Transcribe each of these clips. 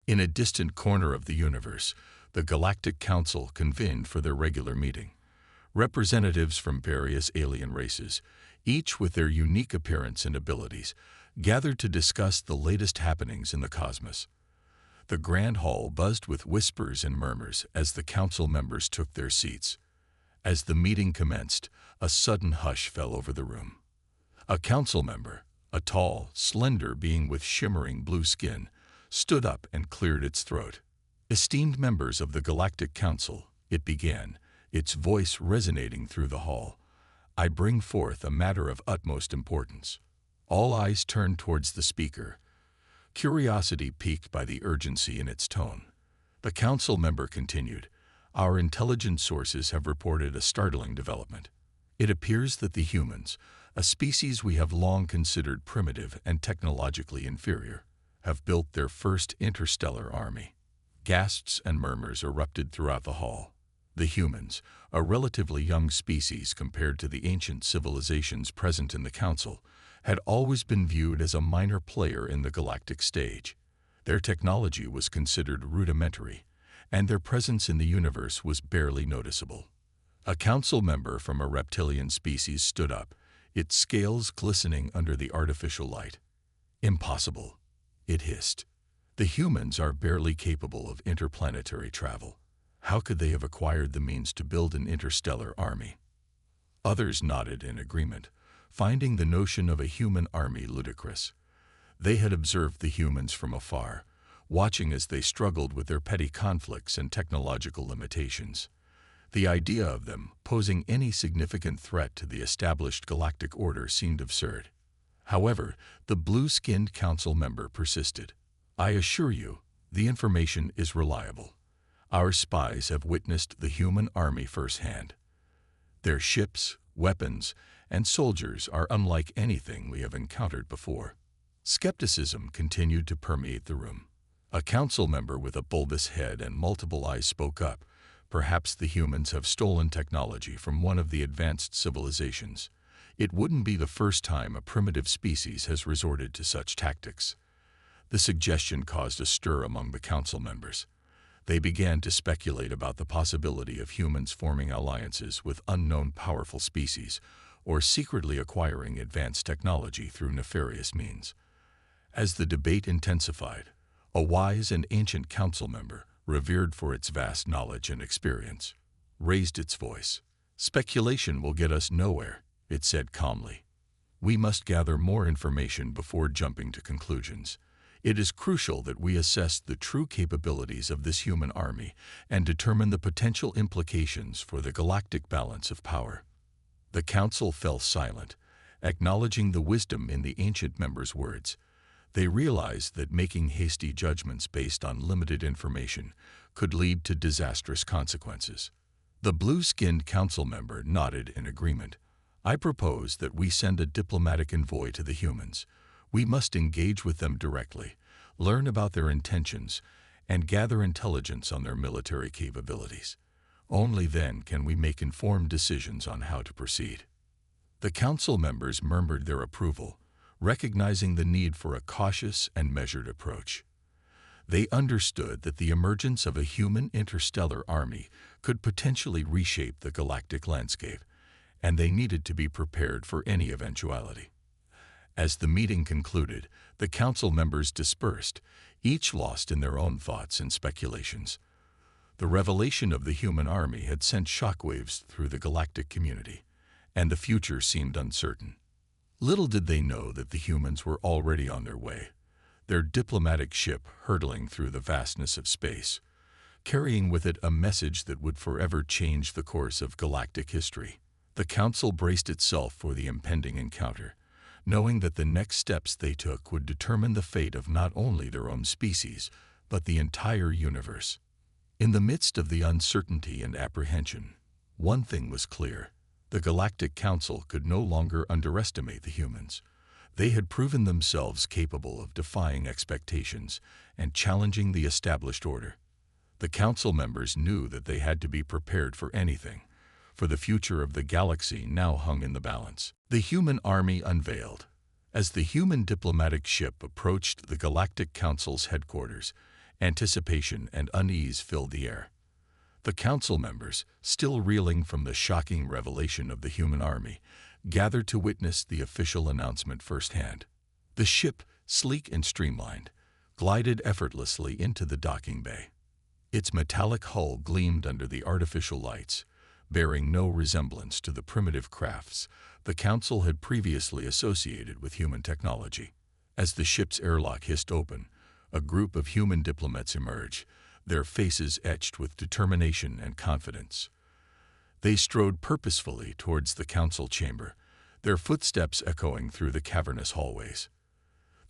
In a distant corner of the universe, the Galactic Council convened for their regular meeting. Representatives from various alien races, each with their unique appearance and abilities, gathered to discuss the latest happenings in the cosmos. The grand hall buzzed with whispers and murmurs as the council members took their seats. As the meeting commenced, a sudden hush fell over the room. A council member, a tall, slender being with shimmering blue skin, stood up and cleared its throat. "Esteemed members of the Galactic Council," it began, its voice resonating through the hall, "I bring forth a matter of utmost importance." All eyes turned towards the speaker, curiosity piqued by the urgency in its tone. The council member continued, "Our intelligence sources have reported a startling development. It appears that the humans, a species we have long considered primitive and technologically inferior, have built their first interstellar army." Gasps and murmurs erupted throughout the hall. The humans, a relatively young species compared to the ancient civilizations present in the council, had always been viewed as a minor player in the galactic stage. Their technology was considered rudimentary, and their presence in the universe was barely noticeable. A council member from a reptilian species stood up, its scales glistening under the artificial light. "Impossible," it hissed. "The humans are barely capable of interplanetary travel. How could they have acquired the means to build an interstellar army?" Others nodded in agreement, finding the notion of a human army ludicrous. They had observed the humans from afar, watching as they struggled with their petty conflicts and technological limitations. The idea of them posing any significant threat to the established galactic order seemed absurd. However, the blue-skinned council member persisted. "I assure you, the information is reliable. Our spies have witnessed the human army firsthand. Their ships, weapons, and soldiers are unlike anything we have encountered before." Skepticism continued to permeate the room. A council member with a bulbous head and multiple eyes spoke up. "Perhaps the humans have stolen technology from one of the advanced civilizations. It wouldn't be the first time a primitive species has resorted to such tactics." The suggestion caused a stir among the council members. They began to speculate about the possibility of humans forming alliances with unknown powerful species, or secretly acquiring advanced technology through nefarious means. As the debate intensified, a wise and ancient council member, revered for its vast knowledge and experience, raised its voice. "Speculation will get us nowhere," it said calmly. "We must gather more information before jumping to conclusions. It is crucial that we assess the true capabilities of this human army and determine the potential implications for the galactic balance of power." The council fell silent, acknowledging the wisdom in the ancient member's words. They realized that making hasty judgments based on limited information could lead to disastrous consequences. The blue-skinned council member nodded in agreement. "I propose that we send a diplomatic envoy to the humans. We must engage with them directly, learn about their intentions, and gather intelligence on their military capabilities. Only then can we make informed decisions on how to proceed." The council members murmured their approval, recognizing the need for a cautious and measured approach. They understood that the emergence of a human interstellar army could potentially reshape the galactic landscape, and they needed to be prepared for any eventuality. As the meeting concluded, the council members dispersed, each lost in their own thoughts and speculations. The revelation of the human army had sent shockwaves through the galactic community, and the future seemed uncertain. Little did they know that the humans were already on their way, their diplomatic ship hurtling through the vastness of space, carrying with it a message that would forever change the course of galactic history. The council braced itself for the impending encounter, knowing that the next steps they took would determine the fate of not only their own species, but the entire universe. In the midst of the uncertainty and apprehension, one thing was clear. The Galactic Council could no longer underestimate the humans. They had proven themselves capable of defying expectations and challenging the established order. The council members knew that they had to be prepared for anything, for the future of the galaxy now hung in the balance. The human army unveiled. As the human diplomatic ship approached the Galactic Council's headquarters, Anticipation and unease filled the air. The council members, still reeling from the shocking revelation of the human army, gathered to witness the official announcement firsthand. The ship, sleek and streamlined, glided effortlessly into the docking bay. Its metallic hull gleamed under the artificial lights, bearing no resemblance to the primitive crafts the council had previously associated with human technology. As the ship's airlock hissed open, a group of human diplomats emerged, their faces etched with determination and confidence. They strode purposefully towards the council chamber, their footsteps echoing through the cavernous hallways.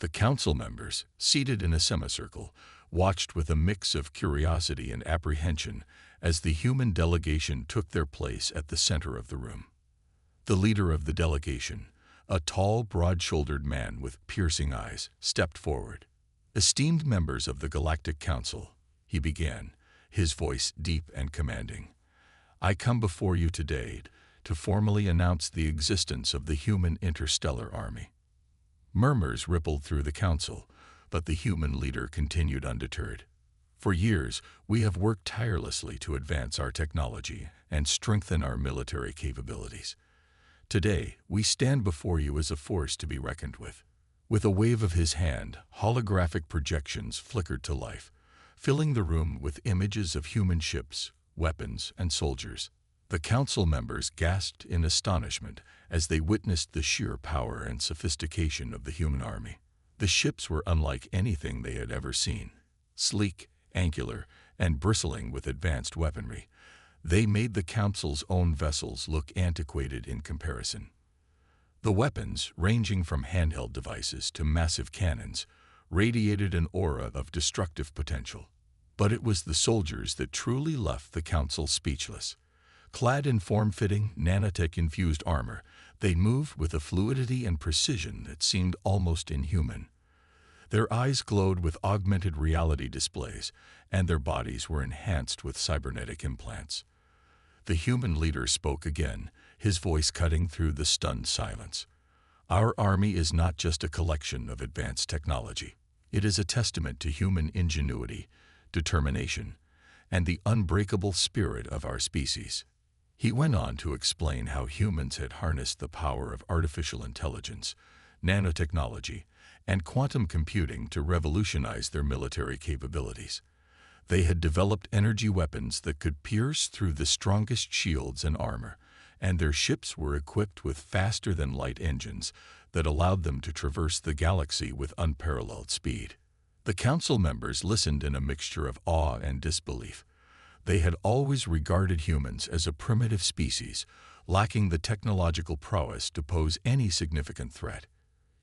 The council members, seated in a semicircle, watched with a mix of curiosity and apprehension as the human delegation took their place at the center of the room. The leader of the delegation, a tall, broad-shouldered man with piercing eyes, stepped forward. "Esteemed members of the Galactic Council," he began, his voice deep and commanding, "I come before you today to formally announce the existence of the human interstellar army." Murmurs rippled through the council, but the human leader continued undeterred. "For years, we have worked tirelessly to advance our technology and strengthen our military capabilities. Today, we stand before you as a force to be reckoned with." With a wave of his hand, holographic projections flickered to life, filling the room with images of human ships, weapons, and soldiers. The council members gasped in astonishment as they witnessed the sheer power and sophistication of the human army. The ships were unlike anything they had ever seen. Sleek, angular, and bristling with advanced weaponry, they made the council's own vessels look antiquated in comparison. The weapons, ranging from handheld devices to massive cannons, radiated an aura of destructive potential. But it was the soldiers that truly left the council speechless. Clad in form-fitting, nanotech-infused armor, they moved with a fluidity and precision that seemed almost inhuman. Their eyes glowed with augmented reality displays, and their bodies were enhanced with cybernetic implants. The human leader spoke again, his voice cutting through the stunned silence. "Our army is not just a collection of advanced technology. It is a testament to human ingenuity, determination, and the unbreakable spirit of our species." He went on to explain how humans had harnessed the power of artificial intelligence, nanotechnology, and quantum computing to revolutionize their military capabilities. They had developed energy weapons that could pierce through the strongest shields and armor, and their ships were equipped with faster-than-light engines that allowed them to traverse the galaxy with unparalleled speed. The council members listened in a mixture of awe and disbelief. They had always regarded humans as a primitive species, lacking the technological prowess to pose any significant threat.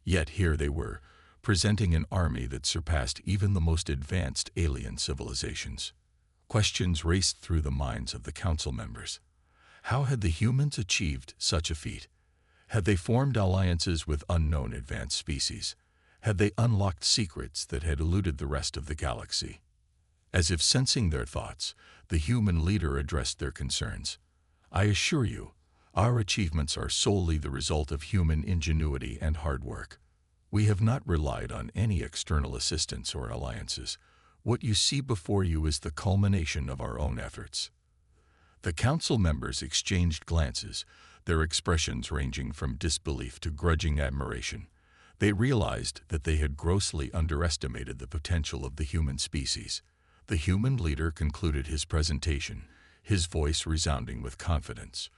Yet here they were, presenting an army that surpassed even the most advanced alien civilizations. Questions raced through the minds of the council members. How had the humans achieved such a feat? Had they formed alliances with unknown advanced species? Had they unlocked secrets that had eluded the rest of the galaxy? As if sensing their thoughts, the human leader addressed their concerns. "I assure you, our achievements are solely the result of human ingenuity and hard work. We have not relied on any external assistance or alliances. What you see before you is the culmination of our own efforts." The council members exchanged glances, their expressions ranging from disbelief to grudging admiration. They realized that they had grossly underestimated the potential of the human species. The human leader concluded his presentation, his voice resounding with confidence.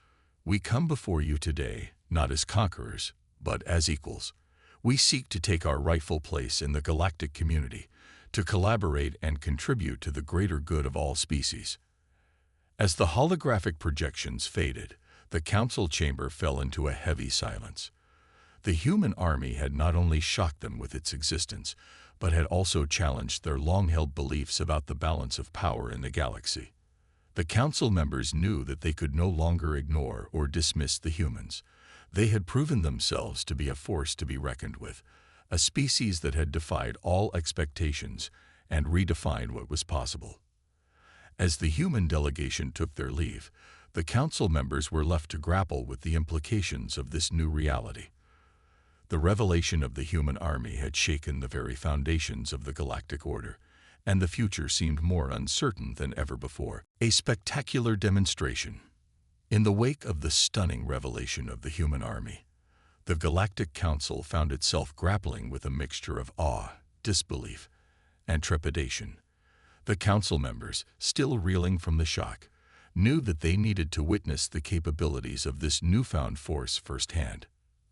"We come before you today, not as conquerors, but as equals. We seek to take our rightful place in the galactic community, to collaborate and contribute to the greater good of all species." As the holographic projections faded, the council chamber fell into a heavy silence. The human army had not only shocked them with its existence, but had also challenged their long-held beliefs about the balance of power in the galaxy. The council members knew that they could no longer ignore or dismiss the humans. They had proven themselves to be a force to be reckoned with, a species that had defied all expectations and redefined what was possible. As the human delegation took their leave, the council members were left to grapple with the implications of this new reality. The revelation of the human army had shaken the very foundations of the galactic order, and the future seemed more uncertain than ever before. A spectacular demonstration. In the wake of the stunning revelation of the human army, the Galactic Council found itself grappling with a mixture of awe, disbelief, and trepidation. The council members, still reeling from the shock, knew that they needed to witness the capabilities of this newfound force firsthand.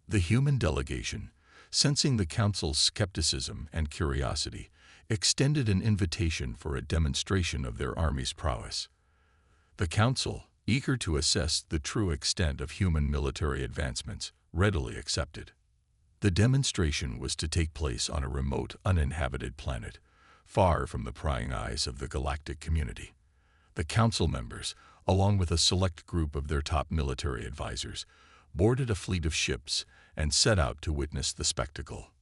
The human delegation, sensing the council's skepticism and curiosity, extended an invitation for a demonstration of their army's prowess. The council, eager to assess the true extent of human military advancements, readily accepted. The demonstration was to take place on a remote, uninhabited planet, far from the prying eyes of the galactic community. The council members, along with a select group of their top military advisors, boarded a fleet of ships and set out to witness the spectacle.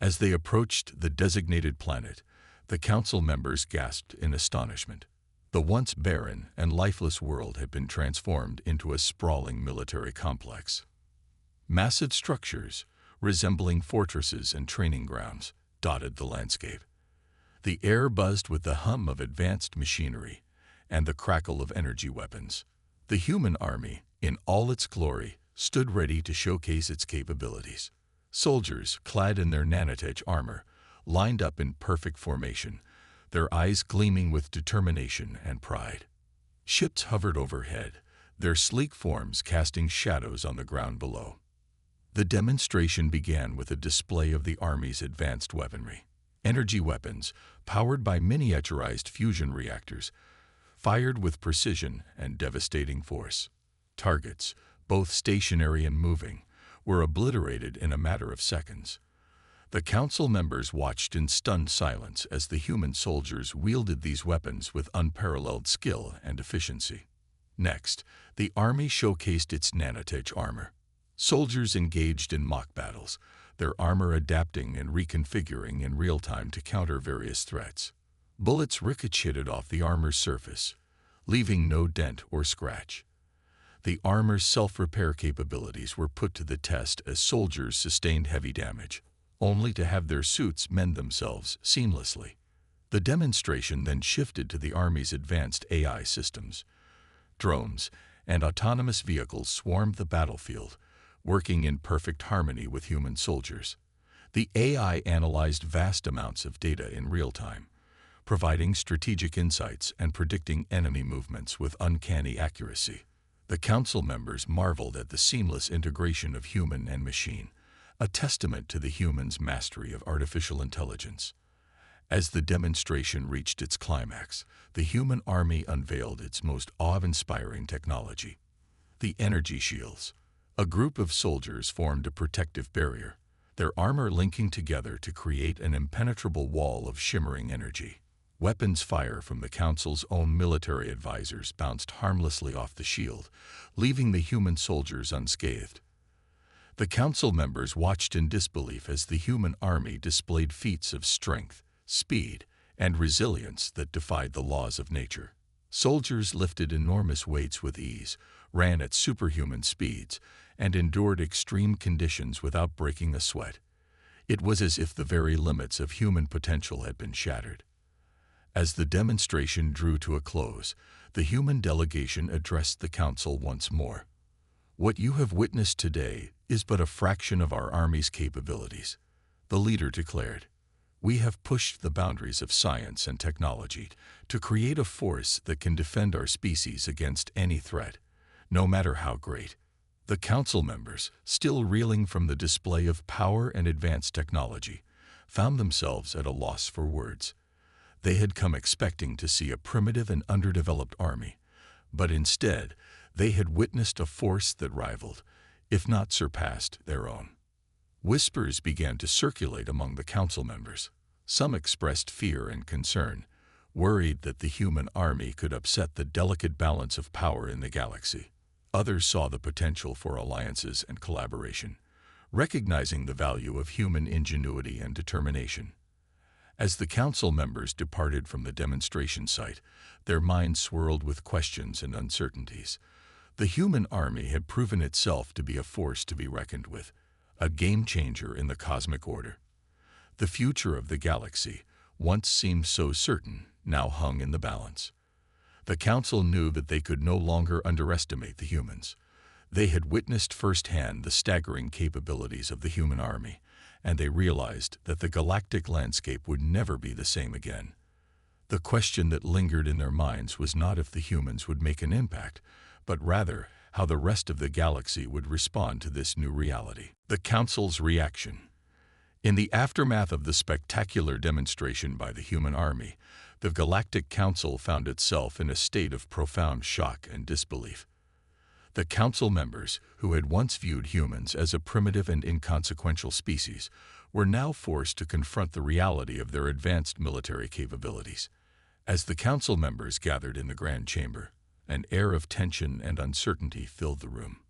As they approached the designated planet, the council members gasped in astonishment. The once barren and lifeless world had been transformed into a sprawling military complex. Massive structures, resembling fortresses and training grounds, dotted the landscape. The air buzzed with the hum of advanced machinery and the crackle of energy weapons. The human army, in all its glory, stood ready to showcase its capabilities. Soldiers, clad in their nanotech armor, lined up in perfect formation, their eyes gleaming with determination and pride. Ships hovered overhead, their sleek forms casting shadows on the ground below. The demonstration began with a display of the Army's advanced weaponry. Energy weapons, powered by miniaturized fusion reactors, fired with precision and devastating force. Targets, both stationary and moving, were obliterated in a matter of seconds. The council members watched in stunned silence as the human soldiers wielded these weapons with unparalleled skill and efficiency. Next, the Army showcased its nanotech armor. Soldiers engaged in mock battles, their armor adapting and reconfiguring in real time to counter various threats. Bullets ricocheted off the armor's surface, leaving no dent or scratch. The armor's self-repair capabilities were put to the test as soldiers sustained heavy damage, only to have their suits mend themselves seamlessly. The demonstration then shifted to the Army's advanced AI systems. Drones and autonomous vehicles swarmed the battlefield, working in perfect harmony with human soldiers. The AI analyzed vast amounts of data in real time, providing strategic insights and predicting enemy movements with uncanny accuracy. The council members marveled at the seamless integration of human and machine, a testament to the human's mastery of artificial intelligence. As the demonstration reached its climax, the human army unveiled its most awe-inspiring technology. The energy shields. A group of soldiers formed a protective barrier, their armor linking together to create an impenetrable wall of shimmering energy. Weapons fire from the council's own military advisors bounced harmlessly off the shield, leaving the human soldiers unscathed. The council members watched in disbelief as the human army displayed feats of strength, speed, and resilience that defied the laws of nature. Soldiers lifted enormous weights with ease, ran at superhuman speeds, and endured extreme conditions without breaking a sweat. It was as if the very limits of human potential had been shattered. As the demonstration drew to a close, the human delegation addressed the council once more. "What you have witnessed today is but a fraction of our Army's capabilities," the leader declared. "We have pushed the boundaries of science and technology to create a force that can defend our species against any threat, no matter how great." The council members, still reeling from the display of power and advanced technology, found themselves at a loss for words. They had come expecting to see a primitive and underdeveloped army, but instead, they had witnessed a force that rivaled, if not surpassed, their own. Whispers began to circulate among the council members. Some expressed fear and concern, worried that the human army could upset the delicate balance of power in the galaxy. Others saw the potential for alliances and collaboration, recognizing the value of human ingenuity and determination. As the council members departed from the demonstration site, their minds swirled with questions and uncertainties. The human army had proven itself to be a force to be reckoned with, a game changer in the cosmic order. The future of the galaxy, once seemed so certain, now hung in the balance. The council knew that they could no longer underestimate the humans. They had witnessed firsthand the staggering capabilities of the human army, and they realized that the galactic landscape would never be the same again. The question that lingered in their minds was not if the humans would make an impact, but rather how the rest of the galaxy would respond to this new reality. The Council's reaction. In the aftermath of the spectacular demonstration by the human army, the Galactic Council found itself in a state of profound shock and disbelief. The council members, who had once viewed humans as a primitive and inconsequential species, were now forced to confront the reality of their advanced military capabilities. As the council members gathered in the Grand Chamber, an air of tension and uncertainty filled the room.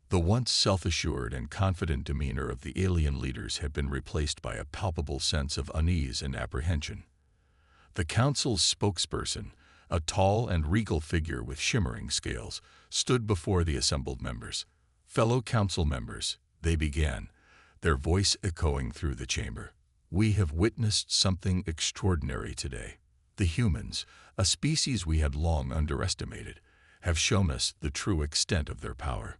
The once self-assured and confident demeanor of the alien leaders had been replaced by a palpable sense of unease and apprehension. The council's spokesperson, a tall and regal figure with shimmering scales, stood before the assembled members. "Fellow council members," they began, their voice echoing through the chamber, "we have witnessed something extraordinary today. The humans, a species we had long underestimated, have shown us the true extent of their power."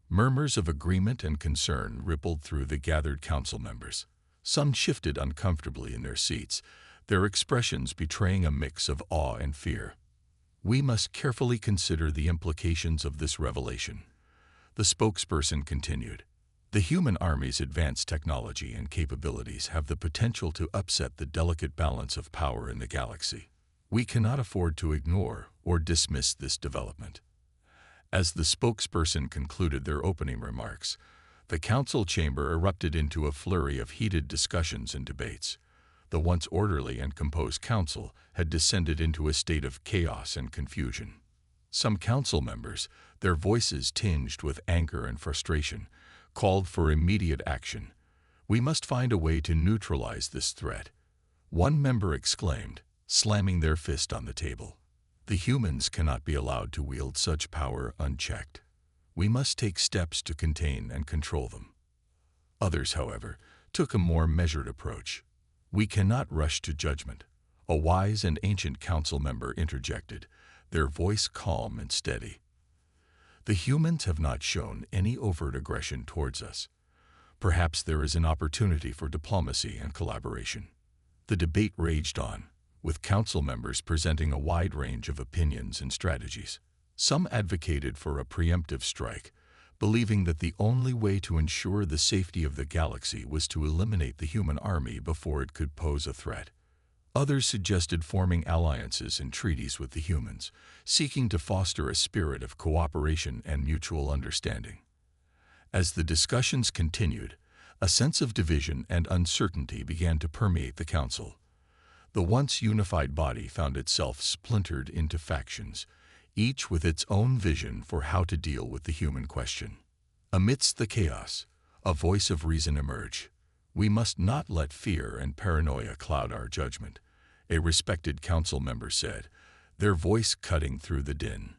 Murmurs of agreement and concern rippled through the gathered council members. Some shifted uncomfortably in their seats, their expressions betraying a mix of awe and fear. "We must carefully consider the implications of this revelation," the spokesperson continued. "The human army's advanced technology and capabilities have the potential to upset the delicate balance of power in the galaxy. We cannot afford to ignore or dismiss this development." As the spokesperson concluded their opening remarks, the council chamber erupted into a flurry of heated discussions and debates. The once orderly and composed council had descended into a state of chaos and confusion. Some council members, their voices tinged with anger and frustration, called for immediate action. "We must find a way to neutralize this threat," one member exclaimed, slamming their fist on the table. "The humans cannot be allowed to wield such power unchecked. We must take steps to contain and control them." Others, however, took a more measured approach. "We cannot rush to judgment," a wise and ancient council member interjected, their voice calm and steady. "The humans have not shown any overt aggression towards us. Perhaps there is an opportunity for diplomacy and collaboration." The debate raged on, with council members presenting a wide range of opinions and strategies. Some advocated for a preemptive strike, believing that the only way to ensure the safety of the galaxy was to eliminate the human army before it could pose a threat. Others suggested forming alliances and treaties with the humans, seeking to foster a spirit of cooperation and mutual understanding. As the discussions continued, a sense of division and uncertainty began to permeate the council. The once unified body found itself splintered into factions, each with its own vision for how to deal with the human question. Amidst the chaos, a voice of reason emerged. "We must not let fear and paranoia cloud our judgment," a respected council member said, their voice cutting through the din.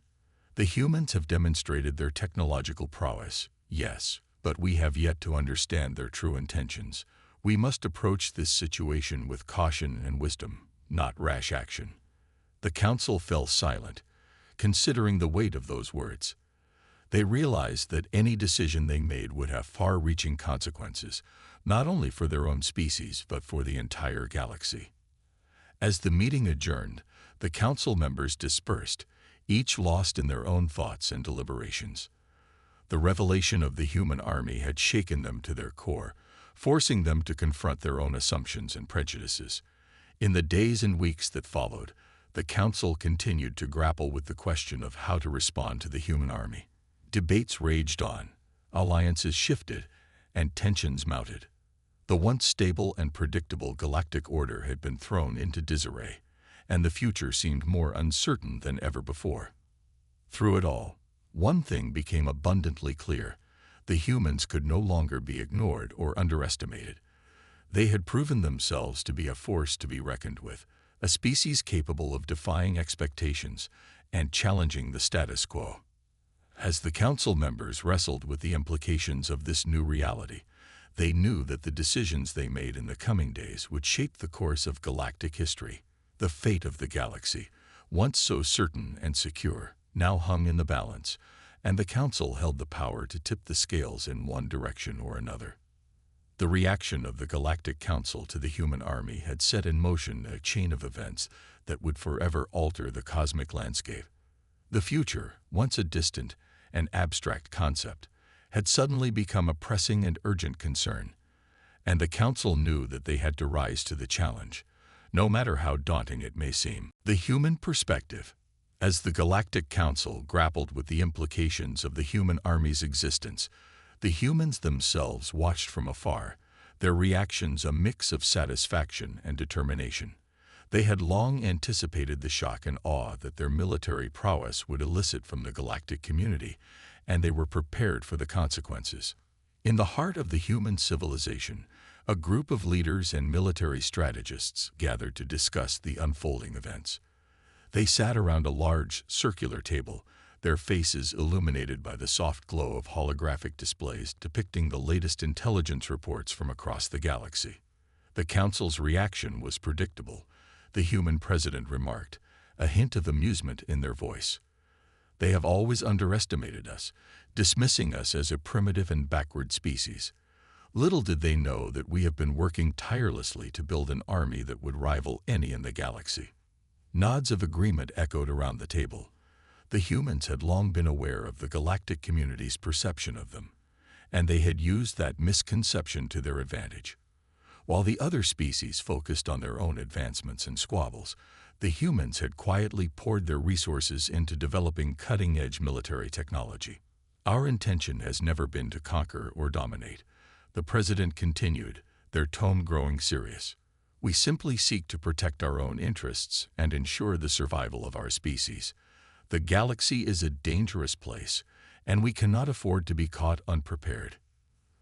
"The humans have demonstrated their technological prowess, yes, but we have yet to understand their true intentions. We must approach this situation with caution and wisdom, not rash action." The council fell silent, considering the weight of those words. They realized that any decision they made would have far-reaching consequences, not only for their own species but for the entire galaxy. As the meeting adjourned, the council members dispersed, each lost in their own thoughts and deliberations. The revelation of the human army had shaken them to their core, forcing them to confront their own assumptions and prejudices. In the days and weeks that followed, the council continued to grapple with the question of how to respond to the human army. Debates raged on, alliances shifted, and tensions mounted. The once stable and predictable galactic order had been thrown into disarray, and the future seemed more uncertain than ever before. Through it all, one thing became abundantly clear: the humans could no longer be ignored or underestimated. They had proven themselves to be a force to be reckoned with, a species capable of defying expectations and challenging the status quo. As the council members wrestled with the implications of this new reality, They knew that the decisions they made in the coming days would shape the course of galactic history. The fate of the galaxy, once so certain and secure, now hung in the balance, and the Council held the power to tip the scales in one direction or another. The reaction of the Galactic Council to the human army had set in motion a chain of events that would forever alter the cosmic landscape. The future, once a distant and abstract concept, had suddenly become a pressing and urgent concern, and the Council knew that they had to rise to the challenge, no matter how daunting it may seem. The human perspective. As the Galactic Council grappled with the implications of the human army's existence, the humans themselves watched from afar, their reactions a mix of satisfaction and determination. They had long anticipated the shock and awe that their military prowess would elicit from the galactic community, and they were prepared for the consequences. In the heart of the human civilization, a group of leaders and military strategists gathered to discuss the unfolding events. They sat around a large, circular table, their faces illuminated by the soft glow of holographic displays depicting the latest intelligence reports from across the galaxy. The Council's reaction was predictable. The human president remarked, a hint of amusement in their voice. They have always underestimated us, dismissing us as a primitive and backward species. Little did they know that we have been working tirelessly to build an army that would rival any in the galaxy. Nods of agreement echoed around the table. The humans had long been aware of the galactic community's perception of them, and they had used that misconception to their advantage. While the other species focused on their own advancements and squabbles, the humans had quietly poured their resources into developing cutting-edge military technology. Our intention has never been to conquer or dominate, the president continued, their tone growing serious. We simply seek to protect our own interests and ensure the survival of our species. The galaxy is a dangerous place, and we cannot afford to be caught unprepared.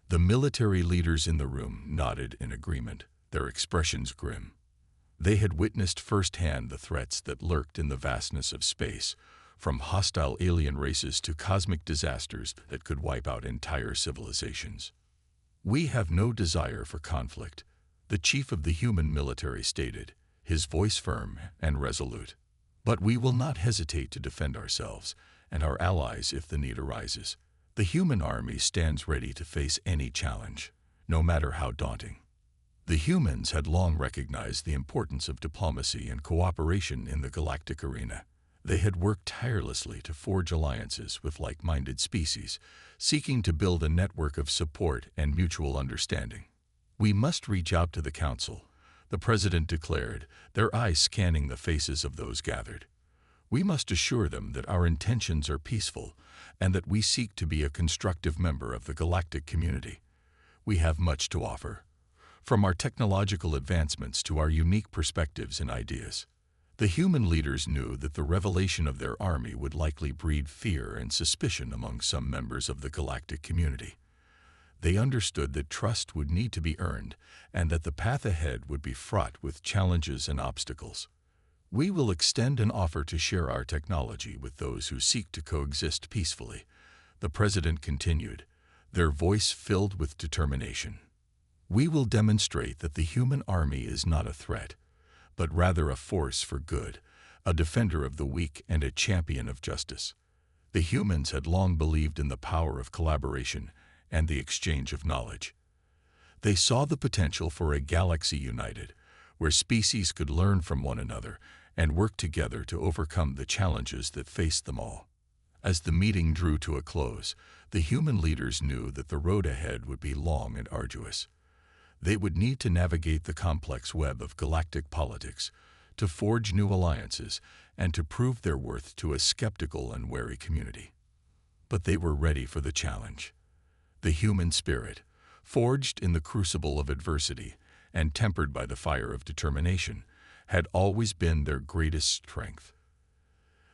The military leaders in the room nodded in agreement, their expressions grim. They had witnessed firsthand the threats that lurked in the vastness of space, from hostile alien races to cosmic disasters that could wipe out entire civilizations. We have no desire for conflict, the chief of the human military stated, his voice firm and resolute. But we will not hesitate to defend ourselves and our allies if the need arises. The human army stands ready to face any challenge, no matter how daunting. The humans had long recognized the importance of diplomacy and cooperation in the galactic arena. They had worked tirelessly to forge alliances with like-minded species, seeking to build a network of support and mutual understanding. We must reach out to the Council, the president declared, their eyes scanning the faces of those gathered. We must assure them that our intentions are peaceful and that we seek to be a constructive member of the galactic community. We have much to offer, from our technological advancements to our unique perspectives and ideas. The human leaders knew that the revelation of their army would likely breed fear and suspicion among some members of the galactic community. They understood that trust would need to be earned and that the path ahead would be fraught with challenges and obstacles. We will extend an offer to share our technology with those who seek to coexist peacefully, the president continued, their voice filled with determination. We will demonstrate that the human army is not a threat, but rather a force for good, a defender of the weak and a champion of justice. The humans had long believed in the power of collaboration and the exchange of knowledge. They saw the potential for a galaxy united, where species could learn from one another and work together to overcome the challenges that faced them all. As the meeting drew to a close, the human leaders knew that the road ahead would be long and arduous. They would need to navigate the complex web of galactic politics, to forge new alliances, and to prove their worth to a skeptical and wary community. But they were ready for the challenge. The human spirit, forged in the crucible of adversity and tempered by the fire of determination, had always been their greatest strength.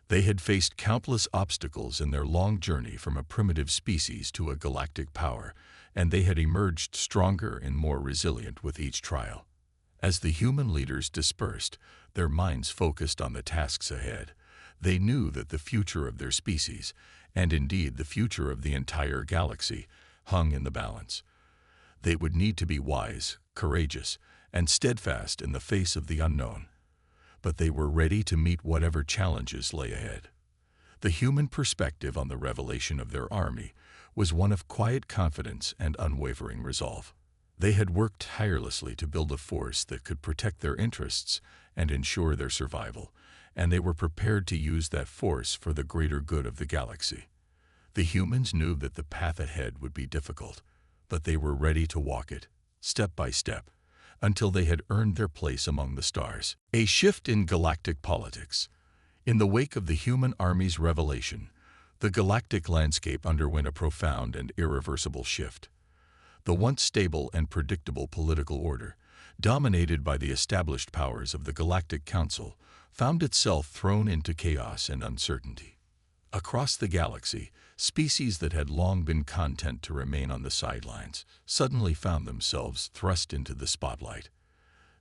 They had faced countless obstacles in their long journey from a primitive species to a galactic power, and they had emerged stronger and more resilient with each trial. As the human leaders dispersed, their minds focused on the tasks ahead. They knew that the future of their species, and indeed the future of the entire galaxy, hung in the balance. They would need to be wise, courageous, and steadfast in the face of the unknown. But they were ready to meet whatever challenges lay ahead. The human perspective on the revelation of their army was one of quiet confidence and unwavering resolve. They had worked tirelessly to build a force that could protect their interests and ensure their survival, and they were prepared to use that force for the greater good of the galaxy. The humans knew that the path ahead would be difficult, but they were ready to walk it, step by step, until they had earned their place among the stars. A shift in galactic politics. In the wake of the human army's revelation, the galactic landscape underwent a profound and irreversible shift. The once stable and predictable political order, dominated by the established powers of the Galactic Council, found itself thrown into chaos and uncertainty. Across the galaxy, species that had long been content to remain on the sidelines suddenly found themselves thrust into the spotlight.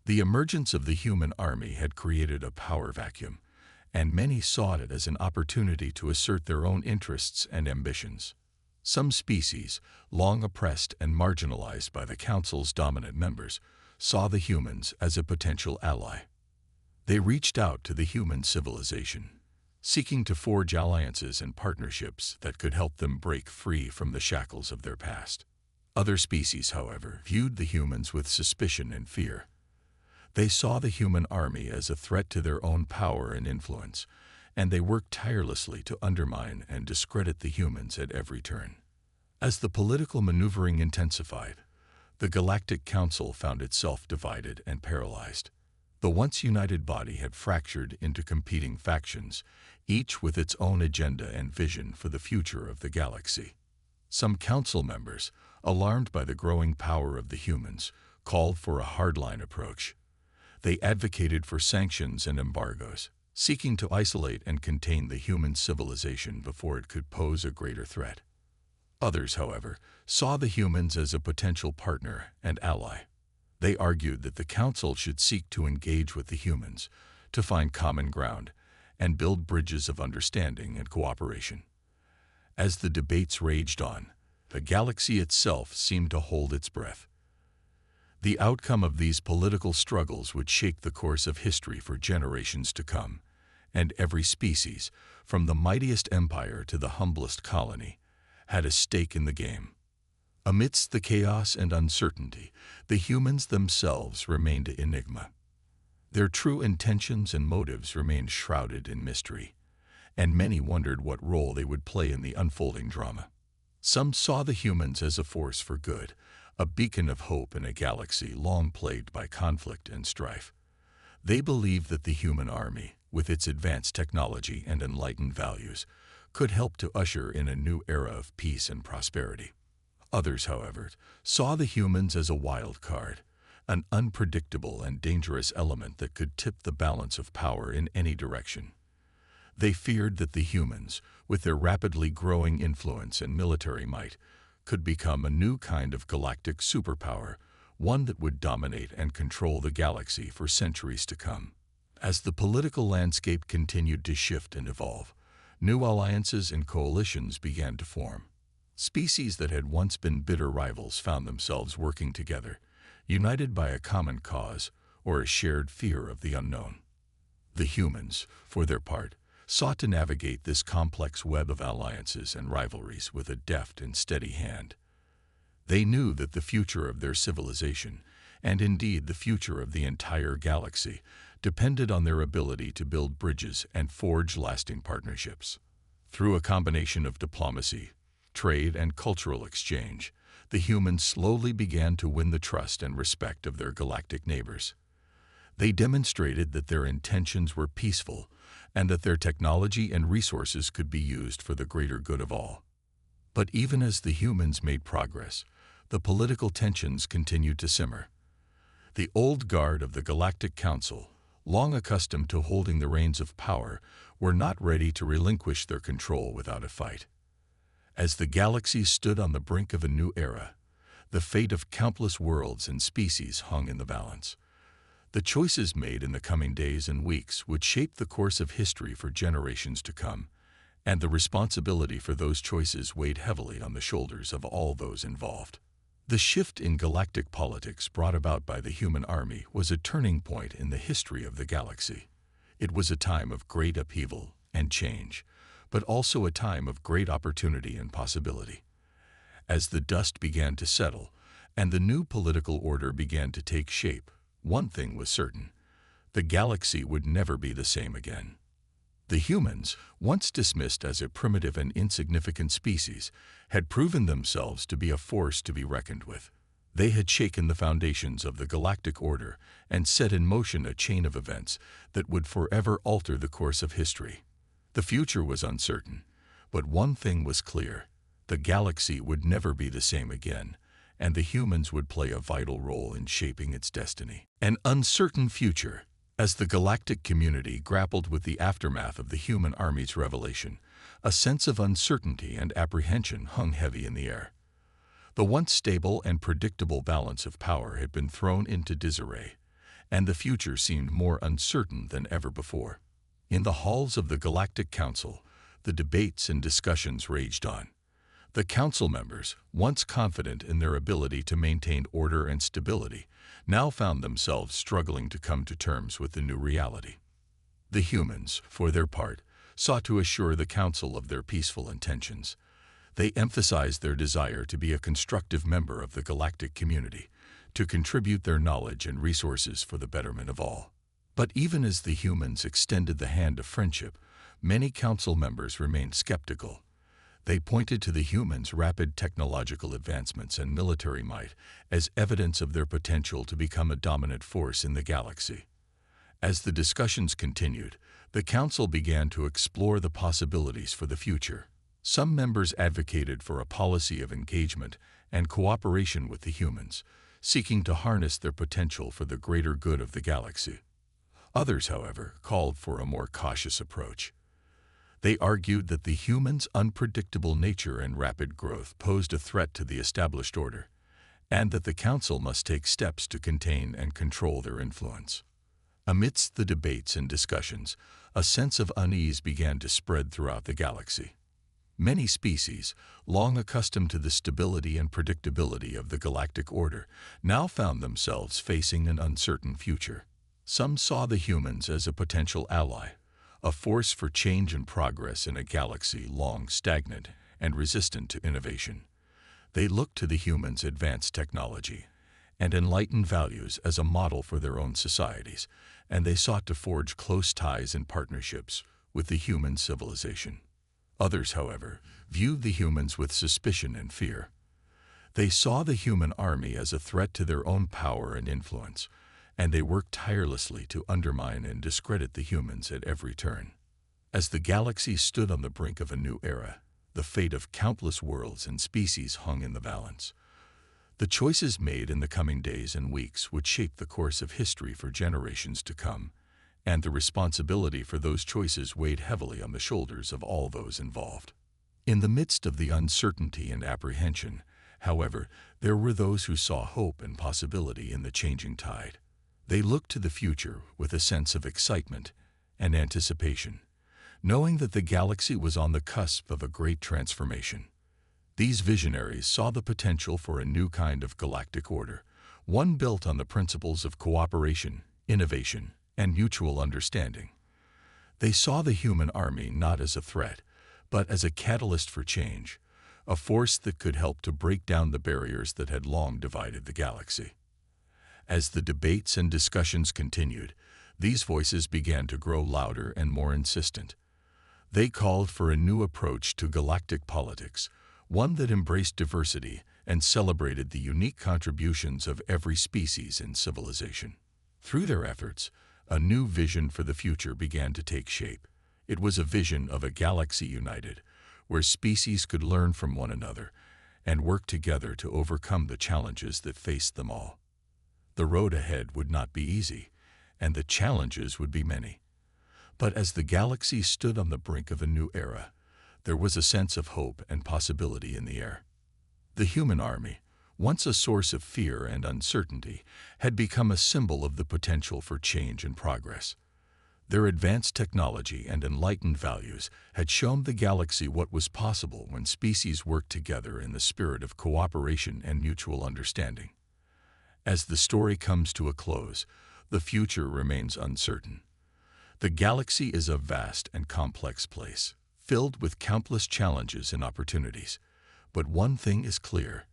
The emergence of the human army had created a power vacuum, and many saw it as an opportunity to assert their own interests and ambitions. Some species, long oppressed and marginalized by the Council's dominant members, saw the humans as a potential ally. They reached out to the human civilization, seeking to forge alliances and partnerships that could help them break free from the shackles of their past. Other species, however, viewed the humans with suspicion and fear. They saw the human army as a threat to their own power and influence, and they worked tirelessly to undermine and discredit the humans at every turn. As the political maneuvering intensified, the Galactic Council found itself divided and paralyzed. The once united body had fractured into competing factions, each with its own agenda and vision for the future of the galaxy. Some council members, alarmed by the growing power of the humans, called for a hardline approach. They advocated for sanctions and embargoes, seeking to isolate and contain the human civilization before it could pose a greater threat. Others, however, saw the humans as a potential partner and ally. They argued that the Council should seek to engage with the humans, to find common ground, and build bridges of understanding and cooperation. As the debates raged on, the galaxy itself seemed to hold its breath. The outcome of these political struggles would shape the course of history for generations to come, and every species, from the mightiest empire to the humblest colony, had a stake in the game. Amidst the chaos and uncertainty, the humans themselves remained an enigma. Their true intentions and motives remained shrouded in mystery, and many wondered what role they would play in the unfolding drama. Some saw the humans as a force for good, a beacon of hope in a galaxy long plagued by conflict and strife. They believed that the human army, with its advanced technology and enlightened values, could help to usher in a new era of peace and prosperity. Others, however, saw the humans as a wild card, an unpredictable and dangerous element that could tip the balance of power in any direction. They feared that the humans, with their rapidly growing influence and military might, could become a new kind of galactic superpower, one that would dominate and control the galaxy for centuries to come. As the political landscape continued to shift and evolve, new alliances and coalitions began to form. Species that had once been bitter rivals found themselves working together, united by a common cause or a shared fear of the unknown. The humans, for their part, sought to navigate this complex web of alliances and rivalries with a deft and steady hand. They knew that the future of their civilization, and indeed the future of the entire galaxy, depended on their ability to build bridges and forge lasting partnerships. Through a combination of diplomacy, trade, and cultural exchange, the humans slowly began to win the trust and respect of their galactic neighbors. They demonstrated that their intentions were peaceful and that their technology and resources could be used for the greater good of all. But even as the humans made progress, the political tensions continued to simmer. The old guard of the Galactic Council, long accustomed to holding the reins of power, were not ready to relinquish their control without a fight. As the galaxy stood on the brink of a new era, the fate of countless worlds and species hung in the balance. The choices made in the coming days and weeks would shape the course of history for generations to come, and the responsibility for those choices weighed heavily on the shoulders of all those involved. The shift in galactic politics brought about by the human army was a turning point in the history of the galaxy. It was a time of great upheaval and change, but also a time of great opportunity and possibility. As the dust began to settle and the new political order began to take shape, one thing was certain: the galaxy would never be the same again. The humans, once dismissed as a primitive and insignificant species, had proven themselves to be a force to be reckoned with. They had shaken the foundations of the galactic order and set in motion a chain of events that would forever alter the course of history. The future was uncertain, but one thing was clear: the galaxy would never be the same again, and the humans would play a vital role in shaping its destiny. An uncertain future. As the galactic community grappled with the aftermath of the human army's revelation, a sense of uncertainty and apprehension hung heavy in the air. The once stable and predictable balance of power had been thrown into disarray, and the future seemed more uncertain than ever before. In the halls of the Galactic Council, the debates and discussions raged on. The council members, once confident in their ability to maintain order and stability, now found themselves struggling to come to terms with the new reality. The humans, for their part, sought to assure the council of their peaceful intentions. They emphasized their desire to be a constructive member of the galactic community, to contribute their knowledge and resources for the betterment of all. But even as the humans extended the hand of friendship, many council members remained skeptical. They pointed to the humans' rapid technological advancements and military might as evidence of their potential to become a dominant force in the galaxy. As the discussions continued, the council began to explore the possibilities for the future. Some members advocated for a policy of engagement and cooperation with the humans, seeking to harness their potential for the greater good of the galaxy. Others, however, called for a more cautious approach. They argued that the humans' unpredictable nature and rapid growth posed a threat to the established order, and that the council must take steps to contain and control their influence. Amidst the debates and discussions, a sense of unease began to spread throughout the galaxy. Many species, long accustomed to the stability and predictability of the galactic order, now found themselves facing an uncertain future. Some saw the humans as a potential ally, a force for change and progress in a galaxy long stagnant and resistant to innovation. They looked to the humans' advanced technology and enlightened values as a model for their own societies, and they sought to forge close ties and partnerships with the human civilization. Others, however, viewed the humans with suspicion and fear. They saw the human army as a threat to their own power and influence, and they worked tirelessly to undermine and discredit the humans at every turn. As the galaxy stood on the brink of a new era, the fate of countless worlds and species hung in the balance. The choices made in the coming days and weeks would shape the course of history for generations to come, and the responsibility for those choices weighed heavily on the shoulders of all those involved. In the midst of the uncertainty and apprehension, however, there were those who saw hope and possibility in the changing tide. They looked to the future with a sense of excitement and anticipation, knowing that the galaxy was on the cusp of a great transformation. These visionaries saw the potential for a new kind of galactic order, one built on the principles of cooperation, innovation, and mutual understanding. They saw the human army not as a threat, but as a catalyst for change, a force that could help to break down the barriers that had long divided the galaxy. As the debates and discussions continued, these voices began to grow louder and more insistent. They called for a new approach to galactic politics, one that embraced diversity and celebrated the unique contributions of every species and civilization. Through their efforts, a new vision for the future began to take shape. It was a vision of a galaxy united, where species could learn from one another and work together to overcome the challenges that faced them all. The road ahead would not be easy, and the challenges would be many. But as the galaxy stood on the brink of a new era, there was a sense of hope and possibility in the air. The human army, once a source of fear and uncertainty, had become a symbol of the potential for change and progress. Their advanced technology and enlightened values had shown the galaxy what was possible when species worked together in the spirit of cooperation and mutual understanding. As the story comes to a close, the future remains uncertain. The galaxy is a vast and complex place, filled with countless challenges and opportunities. But one thing is clear: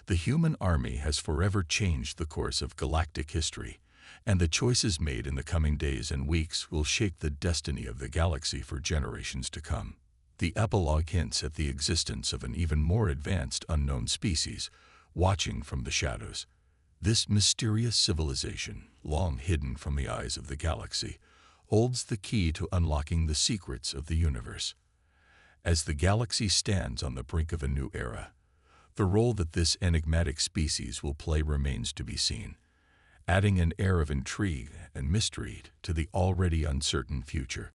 the human army has forever changed the course of galactic history, and the choices made in the coming days and weeks will shape the destiny of the galaxy for generations to come. The epilogue hints at the existence of an even more advanced unknown species, watching from the shadows. This mysterious civilization, long hidden from the eyes of the galaxy, holds the key to unlocking the secrets of the universe. As the galaxy stands on the brink of a new era, the role that this enigmatic species will play remains to be seen, adding an air of intrigue and mystery to the already uncertain future.